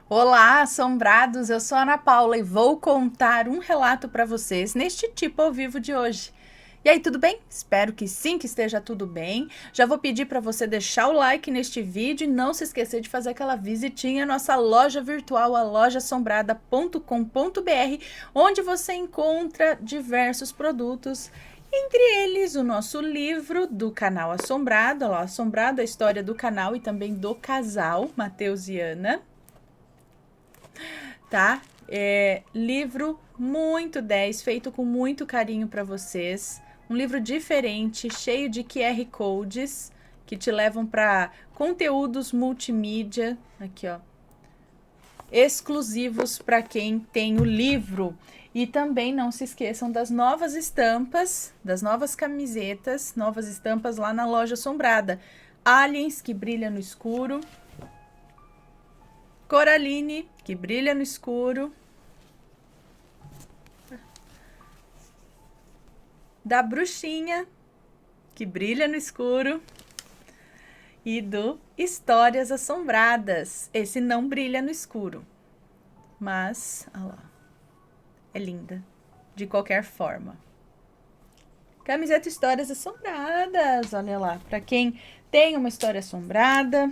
Olá, assombrados! Eu sou a Ana Paula e vou contar um relato para vocês neste tipo ao vivo de hoje. E aí, tudo bem? Espero que sim, que esteja tudo bem. Já vou pedir para você deixar o like neste vídeo e não se esquecer de fazer aquela visitinha à nossa loja virtual, a lojaassombrada.com.br, onde você encontra diversos produtos. Entre eles, o nosso livro do canal Assombrado, Assombrado, a história do canal e também do casal, Matheus e Ana. Tá? Livro muito 10, feito com muito carinho para vocês. Um livro diferente, cheio de QR Codes, que te levam para conteúdos multimídia, aqui ó, exclusivos para quem tem o livro. E também não se esqueçam das novas estampas, das novas camisetas, novas estampas lá na loja Assombrada. Aliens, que brilha no escuro. Coraline, que brilha no escuro. Da bruxinha, que brilha no escuro. E do Histórias Assombradas. Esse não brilha no escuro. Mas, olha lá, é linda. De qualquer forma. Camiseta Histórias Assombradas. Olha lá, para quem tem uma história assombrada,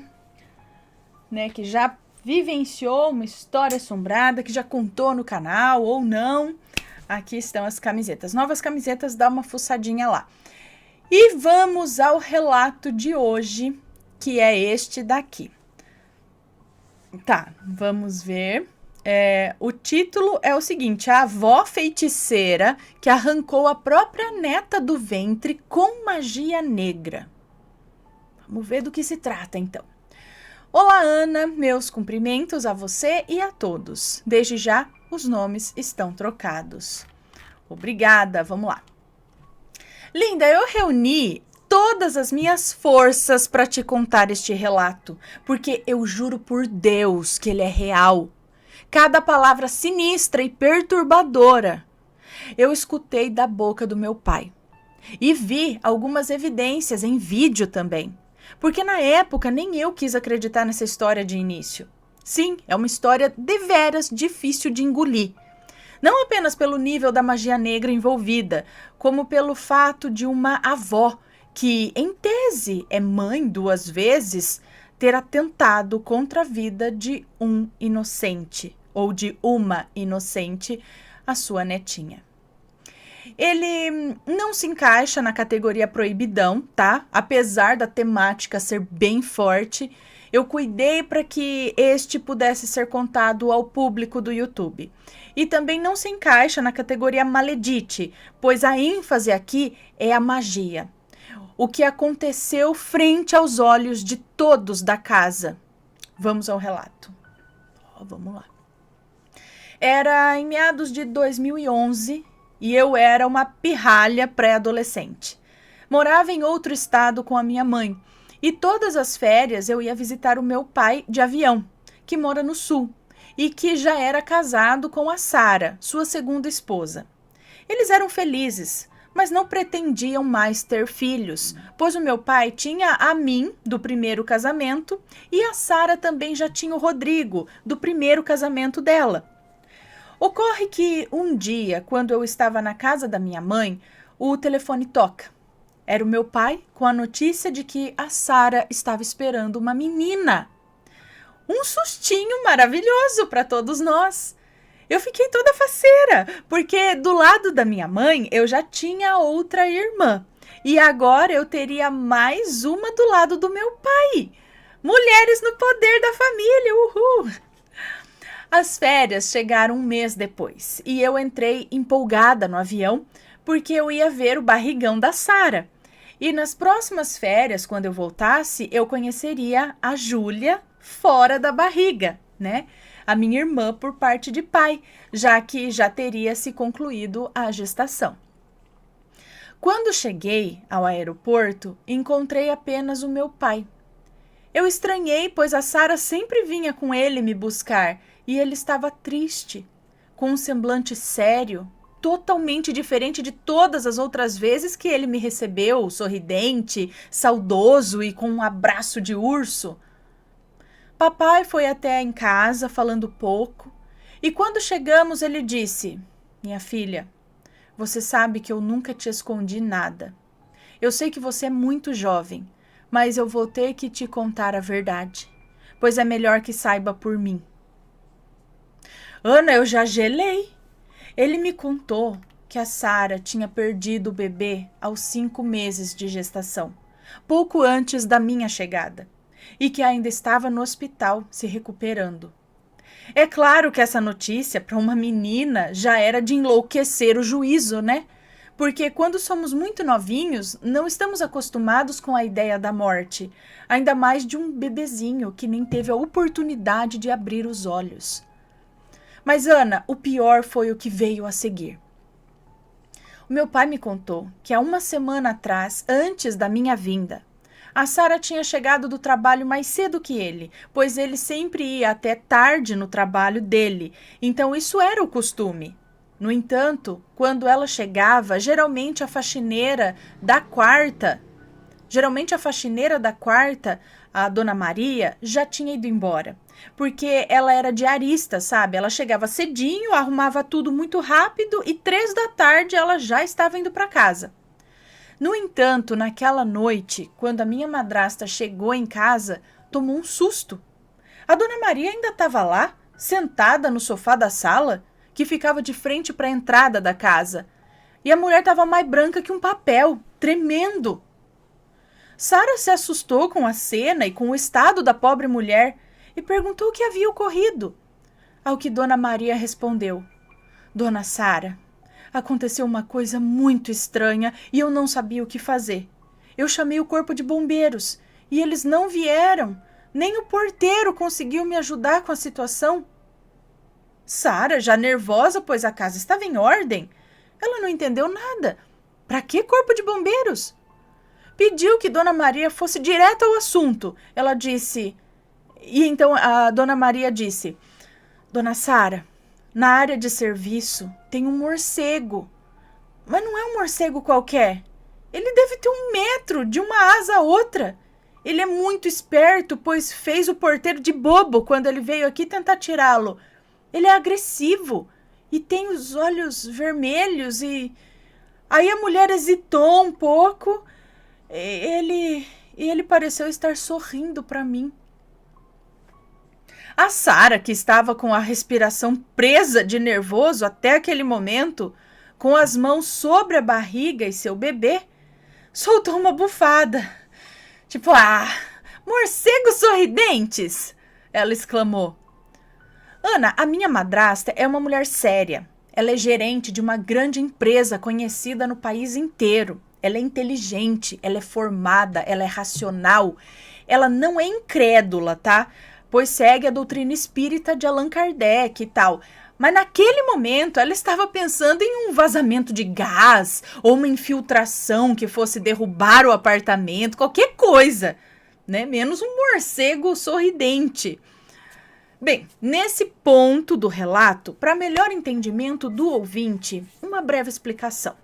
né, que já vivenciou uma história assombrada, que já contou no canal ou não, aqui estão as camisetas. Novas camisetas, dá uma fuçadinha lá. E vamos ao relato de hoje, que é este daqui. Tá, vamos ver. O título é o seguinte: a avó feiticeira que arrancou a própria neta do ventre com magia negra. Vamos ver do que se trata, então. Olá, Ana, meus cumprimentos a você e a todos. Desde já, os nomes estão trocados. Obrigada, vamos lá. Linda, eu reuni todas as minhas forças para te contar este relato, porque eu juro por Deus que ele é real. Cada palavra sinistra e perturbadora eu escutei da boca do meu pai. E vi algumas evidências em vídeo também. Porque na época nem eu quis acreditar nessa história de início. Sim, é uma história deveras difícil de engolir. Não apenas pelo nível da magia negra envolvida, como pelo fato de uma avó, que em tese é mãe 2 vezes, ter atentado contra a vida de um inocente, ou de uma inocente, a sua netinha. Ele não se encaixa na categoria proibidão, tá? Apesar da temática ser bem forte, eu cuidei para que este pudesse ser contado ao público do YouTube. E também não se encaixa na categoria maledite, pois a ênfase aqui é a magia. O que aconteceu frente aos olhos de todos da casa. Vamos ao relato. Vamos lá. Era em meados de 2011 e eu era uma pirralha pré-adolescente. Morava em outro estado com a minha mãe e todas as férias eu ia visitar o meu pai de avião, que mora no sul e que já era casado com a Sara, sua segunda esposa. Eles eram felizes, mas não pretendiam mais ter filhos, pois o meu pai tinha a mim, do primeiro casamento, e a Sara também já tinha o Rodrigo, do primeiro casamento dela. Ocorre que um dia, quando eu estava na casa da minha mãe, o telefone toca. Era o meu pai com a notícia de que a Sara estava esperando uma menina. Um sustinho maravilhoso para todos nós. Eu fiquei toda faceira, porque do lado da minha mãe eu já tinha outra irmã. E agora eu teria mais uma do lado do meu pai. Mulheres no poder da família, uhul! As férias chegaram 1 mês depois e eu entrei empolgada no avião porque eu ia ver o barrigão da Sara. E nas próximas férias, quando eu voltasse, eu conheceria a Júlia fora da barriga, né? A minha irmã por parte de pai, já que já teria se concluído a gestação. Quando cheguei ao aeroporto, encontrei apenas o meu pai. Eu estranhei, pois a Sara sempre vinha com ele me buscar e ele estava triste, com um semblante sério, totalmente diferente de todas as outras vezes que ele me recebeu, sorridente, saudoso e com um abraço de urso. Papai foi até em casa falando pouco, e quando chegamos ele disse: minha filha, você sabe que eu nunca te escondi nada. Eu sei que você é muito jovem, mas eu vou ter que te contar a verdade, pois é melhor que saiba por mim. Ana, eu já gelei. Ele me contou que a Sara tinha perdido o bebê aos 5 meses de gestação, pouco antes da minha chegada, e que ainda estava no hospital se recuperando. É claro que essa notícia, para uma menina, já era de enlouquecer o juízo, né? Porque quando somos muito novinhos, não estamos acostumados com a ideia da morte, ainda mais de um bebezinho que nem teve a oportunidade de abrir os olhos. Mas, Ana, o pior foi o que veio a seguir. O meu pai me contou que há 1 semana atrás, antes da minha vinda, a Sara tinha chegado do trabalho mais cedo que ele, pois ele sempre ia até tarde no trabalho dele, então isso era o costume. No entanto, quando ela chegava, geralmente a faxineira da quarta, a Dona Maria, já tinha ido embora. Porque ela era diarista, sabe? Ela chegava cedinho, arrumava tudo muito rápido e 3 da tarde ela já estava indo para casa. No entanto, naquela noite, quando a minha madrasta chegou em casa, tomou um susto. A Dona Maria ainda estava lá, sentada no sofá da sala, que ficava de frente para a entrada da casa. E a mulher estava mais branca que um papel, tremendo. Sara se assustou com a cena e com o estado da pobre mulher e perguntou o que havia ocorrido. Ao que Dona Maria respondeu: Dona Sara, aconteceu uma coisa muito estranha e eu não sabia o que fazer. Eu chamei o corpo de bombeiros e eles não vieram. Nem o porteiro conseguiu me ajudar com a situação. Sara, já nervosa, pois a casa estava em ordem, ela não entendeu nada. Para que corpo de bombeiros? Pediu que Dona Maria fosse direto ao assunto. Ela disse... E então a Dona Maria disse: Dona Sara, na área de serviço tem um morcego. Mas não é um morcego qualquer. Ele deve ter 1 metro de uma asa a outra. Ele é muito esperto, pois fez o porteiro de bobo quando ele veio aqui tentar tirá-lo. Ele é agressivo e tem os olhos vermelhos e... Aí a mulher hesitou um pouco. Ele pareceu estar sorrindo para mim. A Sara, que estava com a respiração presa de nervoso até aquele momento, com as mãos sobre a barriga e seu bebê, soltou uma bufada. Tipo, morcegos sorridentes! Ela exclamou. Ana, a minha madrasta é uma mulher séria. Ela é gerente de uma grande empresa conhecida no país inteiro. Ela é inteligente, ela é formada, ela é racional. Ela não é incrédula, tá? Pois segue a doutrina espírita de Allan Kardec e tal. Mas naquele momento ela estava pensando em um vazamento de gás ou uma infiltração que fosse derrubar o apartamento, qualquer coisa, né? Menos um morcego sorridente. Bem, nesse ponto do relato, para melhor entendimento do ouvinte, uma breve explicação.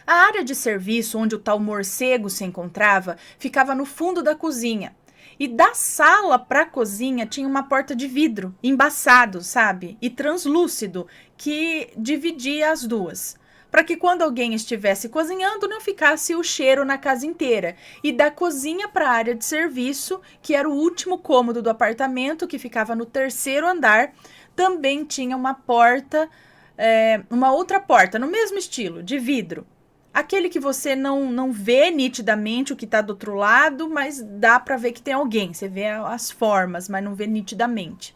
A área de serviço onde o tal morcego se encontrava ficava no fundo da cozinha. E da sala para a cozinha tinha uma porta de vidro, embaçado, sabe? E translúcido, que dividia as duas. Para que quando alguém estivesse cozinhando, não ficasse o cheiro na casa inteira. E da cozinha para a área de serviço, que era o último cômodo do apartamento, que ficava no 3º andar, também tinha uma porta, uma outra porta, no mesmo estilo, de vidro. Aquele que você não vê nitidamente o que está do outro lado, mas dá para ver que tem alguém. Você vê as formas, mas não vê nitidamente.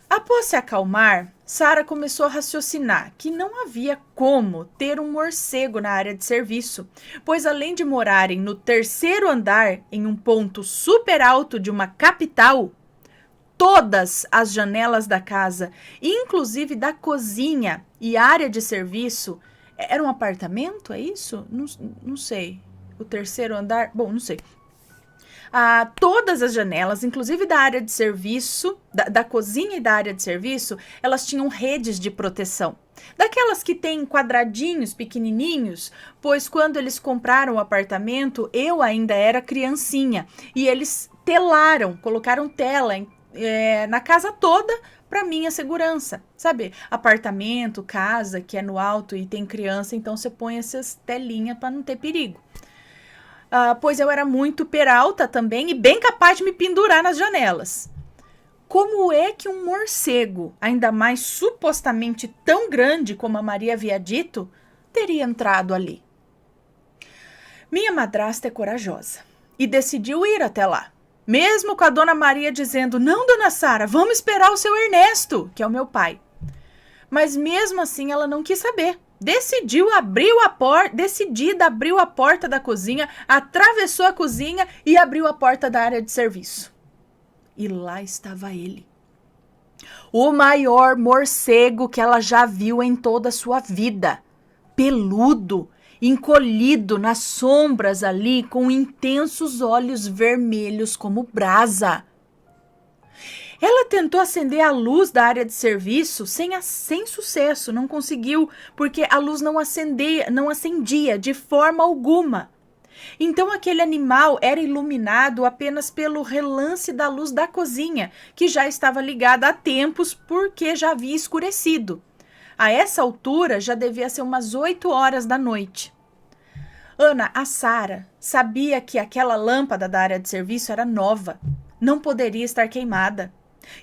Após se acalmar, Sara começou a raciocinar que não havia como ter um morcego na área de serviço, pois além de morarem no 3º andar, em um ponto super alto de uma capital, todas as janelas da casa, inclusive da cozinha e área de serviço, era um apartamento, é isso? Não sei. O 3º andar? Bom, não sei. Todas as janelas, inclusive da área de serviço, da cozinha e da área de serviço, elas tinham redes de proteção. Daquelas que tem quadradinhos pequenininhos, pois quando eles compraram o apartamento, eu ainda era criancinha. E eles telaram, colocaram tela na casa toda para minha segurança, sabe? Apartamento, casa que é no alto e tem criança, então você põe essas telinhas para não ter perigo. Pois eu era muito peralta também e bem capaz de me pendurar nas janelas. Como é que um morcego, ainda mais supostamente tão grande como a Maria havia dito, teria entrado ali? Minha madrasta é corajosa e decidiu ir até lá. Mesmo com a dona Maria dizendo, não, dona Sara, vamos esperar o seu Ernesto, que é o meu pai. Mas mesmo assim ela não quis saber. Decidida abriu a porta da cozinha, atravessou a cozinha e abriu a porta da área de serviço. E lá estava ele. O maior morcego que ela já viu em toda a sua vida. Peludo, encolhido nas sombras ali, com intensos olhos vermelhos como brasa. Ela tentou acender a luz da área de serviço sem sucesso, não conseguiu, porque a luz não acendia de forma alguma. Então aquele animal era iluminado apenas pelo relance da luz da cozinha, que já estava ligada há tempos porque já havia escurecido. A essa altura já devia ser umas 8 horas da noite. Ana, a Sara, sabia que aquela lâmpada da área de serviço era nova, não poderia estar queimada.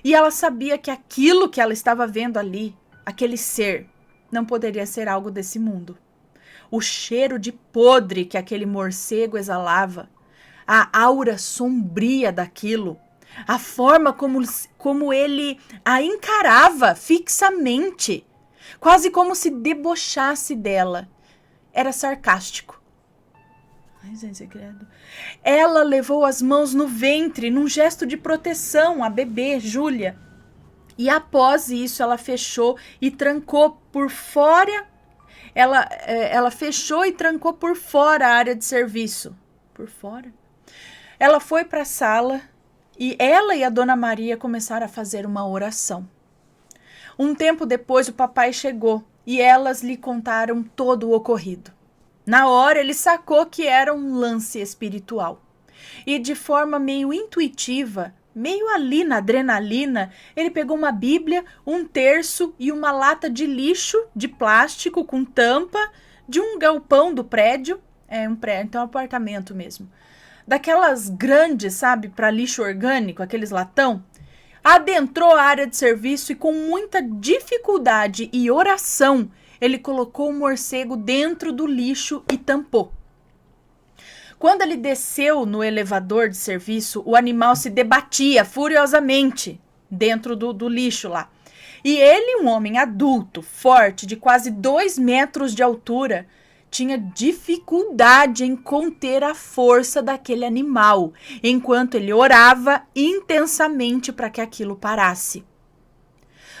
E ela sabia que aquilo que ela estava vendo ali, aquele ser, não poderia ser algo desse mundo. O cheiro de podre que aquele morcego exalava, a aura sombria daquilo, a forma como ele a encarava fixamente, quase como se debochasse dela, era sarcástico. Ai, gente, credo. Ela levou as mãos no ventre, num gesto de proteção à bebê, Júlia. E após isso, ela fechou e trancou por fora. Ela fechou e trancou por fora a área de serviço. Por fora? Ela foi para a sala e ela e a dona Maria começaram a fazer uma oração. Um tempo depois, o papai chegou e elas lhe contaram todo o ocorrido. Na hora, ele sacou que era um lance espiritual. E de forma meio intuitiva, meio ali na adrenalina, ele pegou uma Bíblia, um terço e uma lata de lixo de plástico com tampa de um galpão do prédio. Um prédio, então é um apartamento mesmo. Daquelas grandes, sabe, para lixo orgânico, aqueles latão. Adentrou a área de serviço e com muita dificuldade e oração, ele colocou o morcego dentro do lixo e tampou. Quando ele desceu no elevador de serviço, o animal se debatia furiosamente dentro do lixo lá. E ele, um homem adulto, forte, de quase 2 metros de altura, tinha dificuldade em conter a força daquele animal, enquanto ele orava intensamente para que aquilo parasse.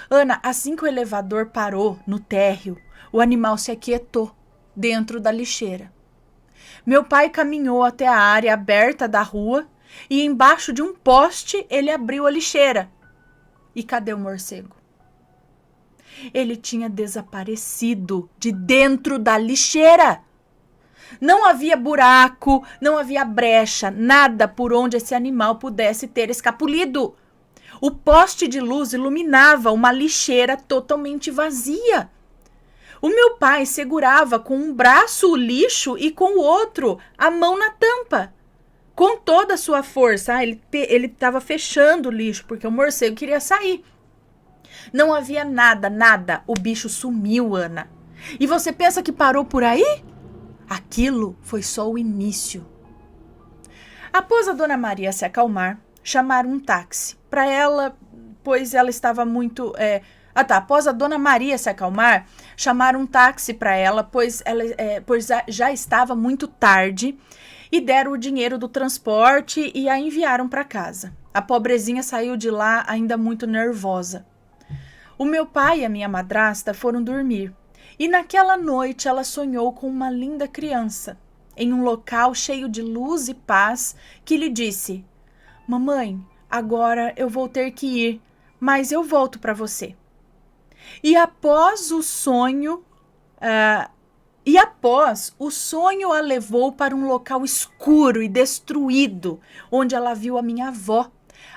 Ana, assim que o elevador parou no térreo, o animal se aquietou dentro da lixeira. Meu pai caminhou até a área aberta da rua e embaixo de um poste ele abriu a lixeira. E cadê o morcego? Ele tinha desaparecido de dentro da lixeira. Não havia buraco, não havia brecha, nada por onde esse animal pudesse ter escapulido. O poste de luz iluminava uma lixeira totalmente vazia. O meu pai segurava com um braço o lixo e com o outro a mão na tampa. Com toda a sua força, ele estava fechando o lixo porque o morcego queria sair. Não havia nada. O bicho sumiu, Ana. E você pensa que parou por aí? Aquilo foi só o início. Após a dona Maria se acalmar, chamaram um táxi para ela, pois ela estava muito... Após a dona Maria se acalmar, chamaram um táxi para ela, pois já estava muito tarde, e deram o dinheiro do transporte e a enviaram para casa. A pobrezinha saiu de lá ainda muito nervosa. O meu pai e a minha madrasta foram dormir, e naquela noite ela sonhou com uma linda criança, em um local cheio de luz e paz, que lhe disse: "Mamãe, agora eu vou ter que ir, mas eu volto para você." E após o sonho, E após, o sonho a levou para um local escuro e destruído, onde ela viu a minha avó,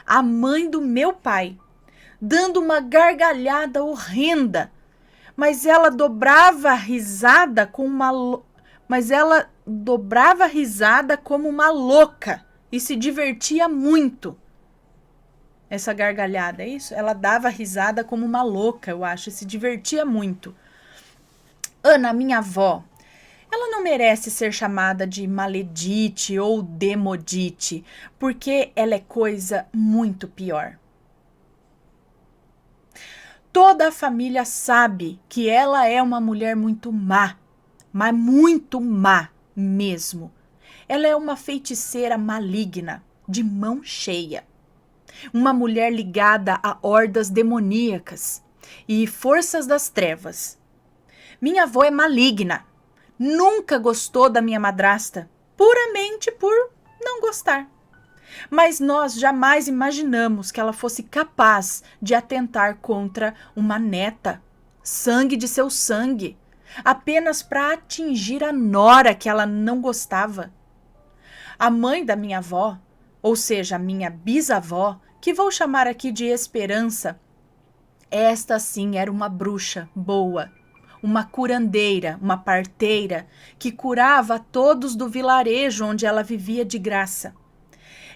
a mãe do meu pai, dando uma gargalhada horrenda. Mas ela dobrava a risada como uma louca e se divertia muito. Essa gargalhada, é isso? Ela dava risada como uma louca, eu acho, e se divertia muito. Ana, minha avó, ela não merece ser chamada de maledite ou demodite, porque ela é coisa muito pior. Toda a família sabe que ela é uma mulher muito má, mas muito má mesmo. Ela é uma feiticeira maligna, de mão cheia. Uma mulher ligada a hordas demoníacas e forças das trevas. Minha avó é maligna. Nunca gostou da minha madrasta, puramente por não gostar. Mas nós jamais imaginamos que ela fosse capaz de atentar contra uma neta, sangue de seu sangue, apenas para atingir a nora que ela não gostava. A mãe da minha avó, ou seja, a minha bisavó, que vou chamar aqui de Esperança, esta sim era uma bruxa boa, uma curandeira, uma parteira, que curava a todos do vilarejo onde ela vivia de graça.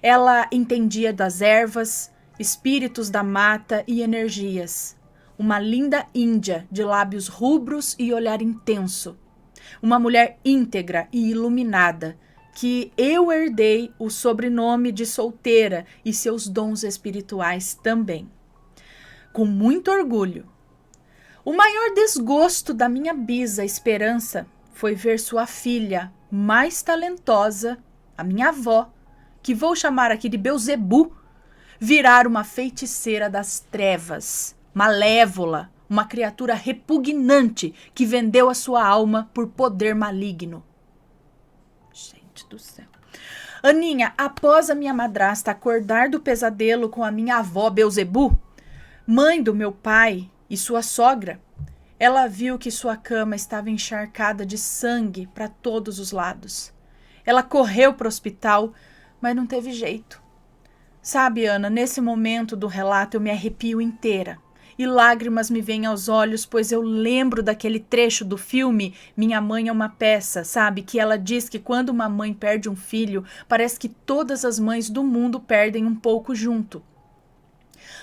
Ela entendia das ervas, espíritos da mata e energias. Uma linda índia de lábios rubros e olhar intenso. Uma mulher íntegra e iluminada, que eu herdei o sobrenome de solteira e seus dons espirituais também. Com muito orgulho. O maior desgosto da minha bisa Esperança foi ver sua filha mais talentosa, a minha avó, que vou chamar aqui de Belzebu, virar uma feiticeira das trevas, malévola, uma criatura repugnante que vendeu a sua alma por poder maligno. Gente do céu. Aninha, após a minha madrasta acordar do pesadelo com a minha avó Belzebu, mãe do meu pai e sua sogra, ela viu que sua cama estava encharcada de sangue para todos os lados. Ela correu para o hospital, mas não teve jeito. Sabe, Ana, nesse momento do relato eu me arrepio inteira e lágrimas me vêm aos olhos, pois eu lembro daquele trecho do filme Minha Mãe é uma Peça, sabe? Que ela diz que quando uma mãe perde um filho, parece que todas as mães do mundo perdem um pouco junto.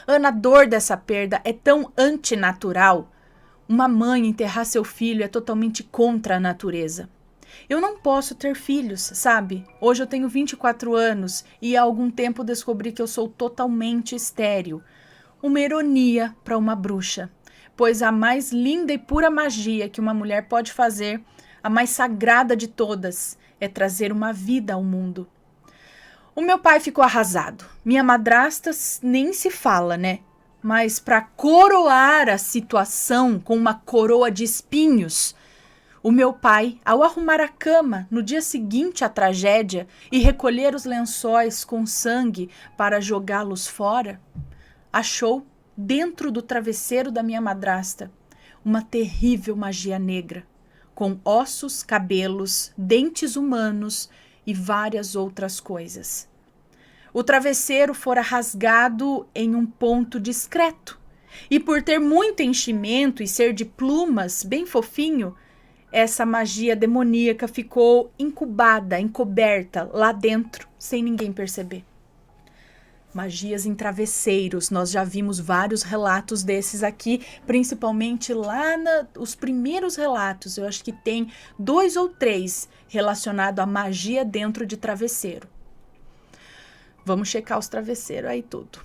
Ana, a dor dessa perda é tão antinatural. Uma mãe enterrar seu filho é totalmente contra a natureza. Eu não posso ter filhos, sabe? Hoje eu tenho 24 anos e há algum tempo descobri que eu sou totalmente estéril. Uma ironia para uma bruxa, pois a mais linda e pura magia que uma mulher pode fazer, a mais sagrada de todas, é trazer uma vida ao mundo. O meu pai ficou arrasado. Minha madrasta nem se fala, né? Mas para coroar a situação com uma coroa de espinhos, o meu pai, ao arrumar a cama no dia seguinte à tragédia e recolher os lençóis com sangue para jogá-los fora, achou, dentro do travesseiro da minha madrasta, uma terrível magia negra, com ossos, cabelos, dentes humanos e várias outras coisas. O travesseiro fora rasgado em um ponto discreto, e por ter muito enchimento e ser de plumas, bem fofinho, essa magia demoníaca ficou incubada, encoberta lá dentro, sem ninguém perceber. Magias em travesseiros, nós já vimos vários relatos desses aqui, principalmente lá os primeiros relatos, eu acho que tem 2 ou 3 relacionados à magia dentro de travesseiro. Vamos checar os travesseiros aí tudo.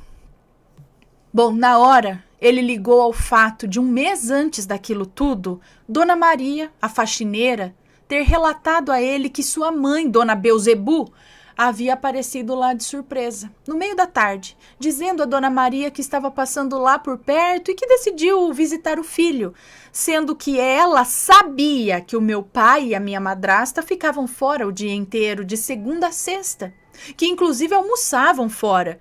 Bom, na hora, ele ligou ao fato de 1 mês antes daquilo tudo, Dona Maria, a faxineira, ter relatado a ele que sua mãe, Dona Belzebu, havia aparecido lá de surpresa, no meio da tarde, dizendo a Dona Maria que estava passando lá por perto e que decidiu visitar o filho, sendo que ela sabia que o meu pai e a minha madrasta ficavam fora o dia inteiro, de segunda a sexta, que inclusive almoçavam fora.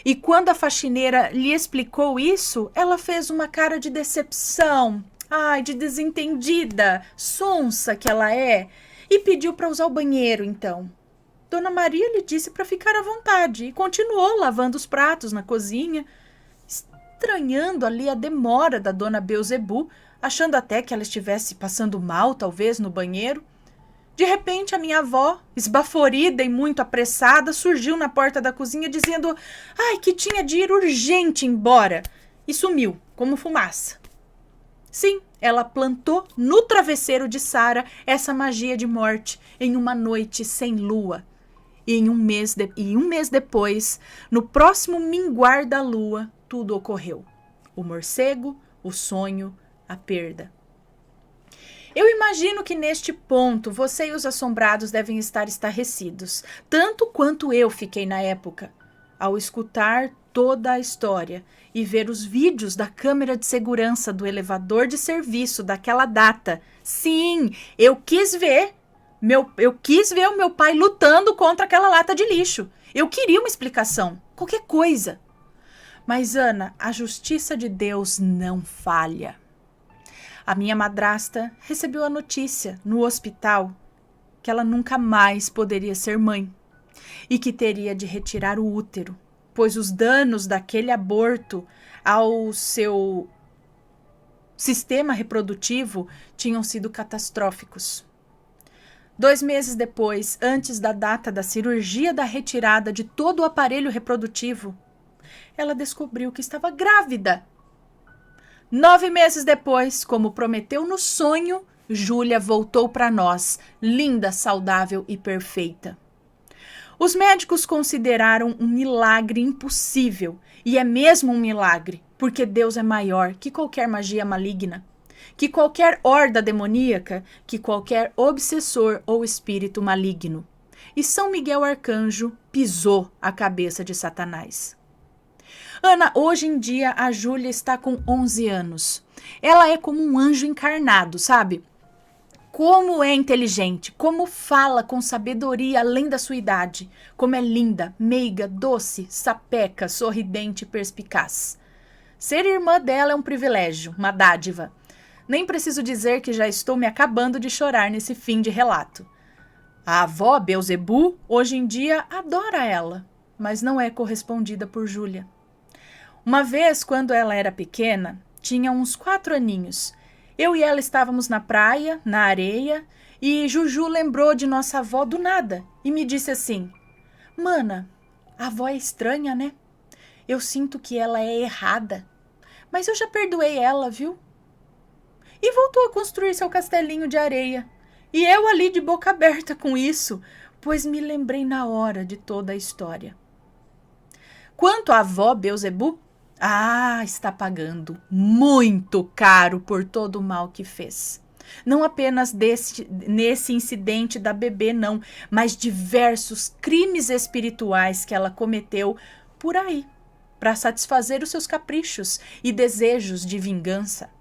E quando a faxineira lhe explicou isso, ela fez uma cara de decepção. Ai, de desentendida, sonsa que ela é, e pediu para usar o banheiro, então. Dona Maria lhe disse para ficar à vontade e continuou lavando os pratos na cozinha, estranhando ali a demora da Dona Beelzebub, achando até que ela estivesse passando mal, talvez, no banheiro. De repente, a minha avó, esbaforida e muito apressada, surgiu na porta da cozinha dizendo que tinha de ir urgente embora e sumiu, como fumaça. Sim, ela plantou no travesseiro de Sara essa magia de morte em uma noite sem lua. E um mês depois, no próximo minguar da lua, tudo ocorreu. O morcego, o sonho, a perda. Eu imagino que neste ponto você e os assombrados devem estar estarrecidos, tanto quanto eu fiquei na época, ao escutar toda a história e ver os vídeos da câmera de segurança do elevador de serviço daquela data. Sim, eu quis ver o meu pai lutando contra aquela lata de lixo. Eu queria uma explicação, qualquer coisa. Mas, Ana, a justiça de Deus não falha. A minha madrasta recebeu a notícia no hospital que ela nunca mais poderia ser mãe e que teria de retirar o útero, pois os danos daquele aborto ao seu sistema reprodutivo tinham sido catastróficos. 2 meses depois, antes da data da cirurgia da retirada de todo o aparelho reprodutivo, ela descobriu que estava grávida. 9 meses depois, como prometeu no sonho, Júlia voltou para nós, linda, saudável e perfeita. Os médicos consideraram um milagre impossível, e é mesmo um milagre, porque Deus é maior que qualquer magia maligna, que qualquer horda demoníaca, que qualquer obsessor ou espírito maligno. E São Miguel Arcanjo pisou a cabeça de Satanás. Ana, hoje em dia a Júlia está com 11 anos. Ela é como um anjo encarnado, sabe? Como é inteligente, como fala com sabedoria além da sua idade, como é linda, meiga, doce, sapeca, sorridente e perspicaz. Ser irmã dela é um privilégio, uma dádiva. Nem preciso dizer que já estou me acabando de chorar nesse fim de relato. A avó Beelzebub, hoje em dia, adora ela, mas não é correspondida por Júlia. Uma vez, quando ela era pequena, tinha uns 4 aninhos. Eu e ela estávamos na praia, na areia, e Juju lembrou de nossa avó do nada e me disse assim: Mana, a avó é estranha, né? Eu sinto que ela é errada, mas eu já perdoei ela, viu? E voltou a construir seu castelinho de areia. E eu ali de boca aberta com isso, pois me lembrei na hora de toda a história. Quanto à avó Beelzebub, está pagando muito caro por todo o mal que fez. Não apenas nesse incidente da bebê, não, mas diversos crimes espirituais que ela cometeu por aí, para satisfazer os seus caprichos e desejos de vingança.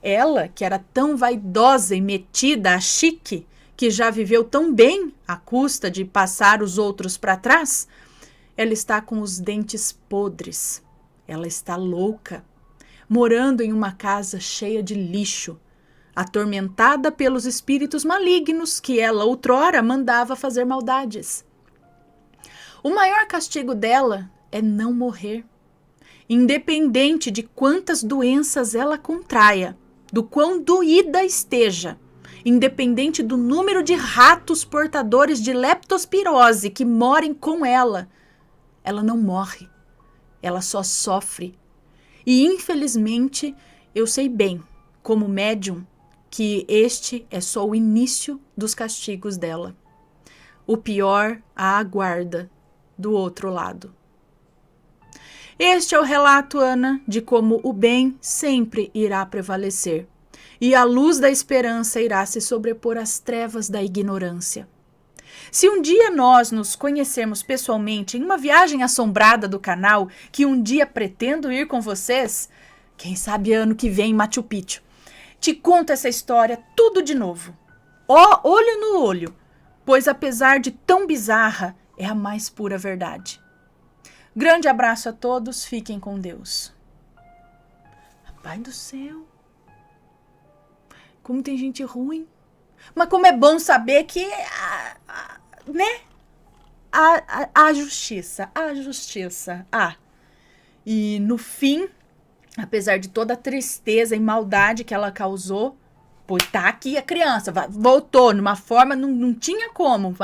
Ela, que era tão vaidosa e metida a chique, que já viveu tão bem à custa de passar os outros para trás, ela está com os dentes podres. Ela está louca, morando em uma casa cheia de lixo, atormentada pelos espíritos malignos que ela outrora mandava fazer maldades. O maior castigo dela é não morrer, independente de quantas doenças ela contraia, do quão doída esteja, independente do número de ratos portadores de leptospirose que morem com ela. Ela não morre. Ela só sofre. E, infelizmente, eu sei bem, como médium, que este é só o início dos castigos dela. O pior a aguarda do outro lado. Este é o relato, Ana, de como o bem sempre irá prevalecer e a luz da esperança irá se sobrepor às trevas da ignorância. Se um dia nós nos conhecermos pessoalmente em uma viagem assombrada do canal, que um dia pretendo ir com vocês, quem sabe ano que vem em Machu Picchu, te conto essa história tudo de novo. Olho no olho, pois apesar de tão bizarra, é a mais pura verdade. Grande abraço a todos, fiquem com Deus. Pai do céu, Como tem gente ruim. Mas como é bom saber que, né? A justiça. E no fim, apesar de toda a tristeza e maldade que ela causou, pô, tá aqui a criança, voltou numa forma, não tinha como,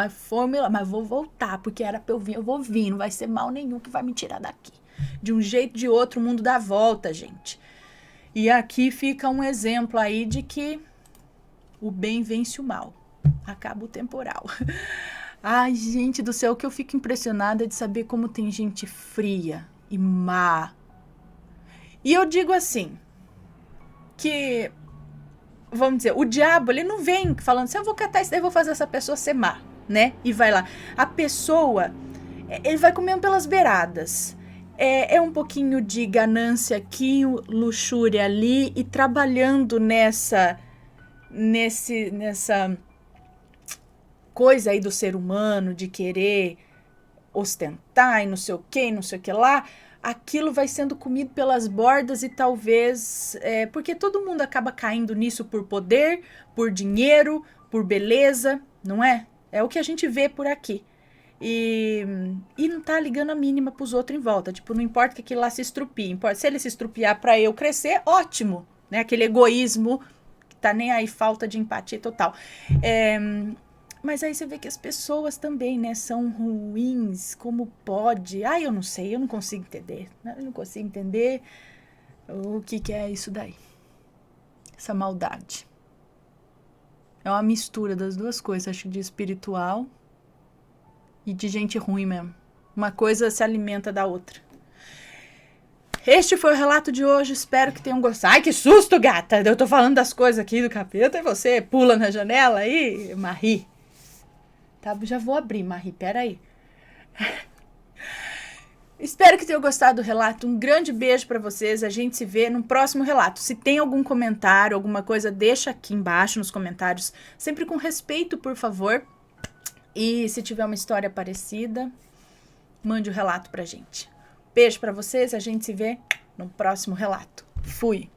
mas vou voltar, porque era pra eu vir, eu vou vir, não vai ser mal nenhum que vai me tirar daqui. De um jeito ou de outro, o mundo dá volta, gente. E aqui fica um exemplo aí de que o bem vence o mal. Acaba o temporal. Ai, gente do céu, o que eu fico impressionada é de saber como tem gente fria e má. E eu digo assim, que, vamos dizer, o diabo, ele não vem falando assim, eu vou catar isso daí, vou fazer essa pessoa ser má, né? E vai lá. A pessoa, ele vai comendo pelas beiradas. É um pouquinho de ganância aqui, luxúria ali, e trabalhando nessa coisa aí do ser humano, de querer ostentar e não sei o que lá, aquilo vai sendo comido pelas bordas e talvez, porque todo mundo acaba caindo nisso por poder, por dinheiro, por beleza, não é? É o que a gente vê por aqui. E não tá ligando a mínima pros outros em volta. Tipo, não importa que aquilo lá se estrupie. Se ele se estrupiar pra eu crescer, ótimo. Né? Aquele egoísmo que tá nem aí, falta de empatia total. Mas aí você vê que as pessoas também, né, são ruins. Como pode? Eu não sei, eu não consigo entender. Eu não consigo entender o que é isso daí. Essa maldade. É uma mistura das duas coisas, acho, de espiritual e de gente ruim mesmo. Uma coisa se alimenta da outra. Este foi o relato de hoje. Espero que tenham gostado. Ai, que susto, gata! Eu tô falando das coisas aqui do capeta e você pula na janela aí, Marie. Tá, já vou abrir, Marie, peraí. Espero que tenham gostado do relato. Um grande beijo pra vocês. A gente se vê no próximo relato. Se tem algum comentário, alguma coisa, deixa aqui embaixo nos comentários. Sempre com respeito, por favor. E se tiver uma história parecida, mande o relato pra gente. Beijo pra vocês, a gente se vê no próximo relato. Fui!